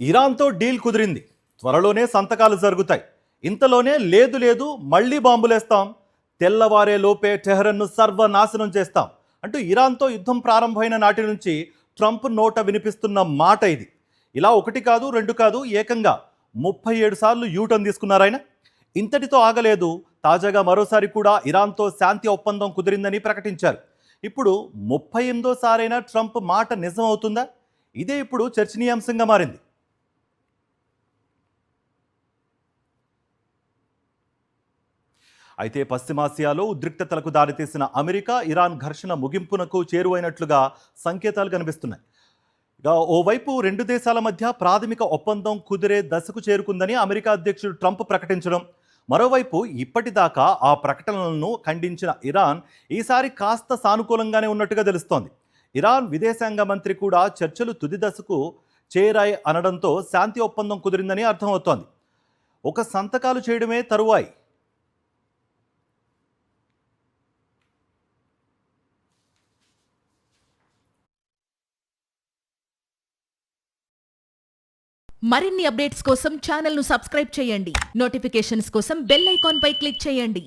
ఇరాన్తో deal కుదిరింది. త్వరలోనే సంతకాలు జరుగుతాయి. ఇంతలోనే లేదు లేదు మళ్ళీ బాంబులేస్తాం, తెల్లవారే లోపే టెహ్రన్ను సర్వనాశనం చేస్తాం అంటూ ఇరాన్తో యుద్ధం ప్రారంభమైన నాటి నుంచి ట్రంప్ నోట వినిపిస్తున్న మాట ఇది. ఇలా ఒకటి కాదు రెండు కాదు, ఏకంగా 37 సార్లు యూటర్న్ తీసుకున్నారాయన. ఇంతటితో ఆగలేదు. తాజాగా మరోసారి కూడా ఇరాన్తో శాంతి ఒప్పందం కుదిరిందని ప్రకటించారు. ఇప్పుడు 38వ సారైనా ట్రంప్ మాట నిజం అవుతుందా? ఇదే ఇప్పుడు చర్చనీయాంశంగా మారింది. అయితే పశ్చిమాసియాలో ఉద్రిక్తతలకు దారితీసిన అమెరికా ఇరాన్ ఘర్షణ ముగింపునకు చేరువైనట్లుగా సంకేతాలు కనిపిస్తున్నాయి. ఇక ఓవైపు రెండు దేశాల మధ్య ప్రాథమిక ఒప్పందం కుదిరే దశకు చేరుకుందని అమెరికా అధ్యక్షుడు ట్రంప్ ప్రకటించడం, మరోవైపు ఇప్పటిదాకా ఆ ప్రకటనలను ఖండించిన ఇరాన్ ఈసారి కాస్త సానుకూలంగానే ఉన్నట్టుగా తెలుస్తోంది. ఇరాన్ విదేశాంగ మంత్రి కూడా చర్చలు తుది దశకు చేరాయి అనడంతో శాంతి ఒప్పందం కుదిరిందని అర్థమవుతోంది. ఒక సంతకాలు చేయడమే తరువాయి. మరిన్ని అప్డేట్స్ కోసం ఛానల్ను సబ్స్క్రైబ్ చేయండి. నోటిఫికేషన్స్ కోసం బెల్ ఐకాన్ పై క్లిక్ చేయండి.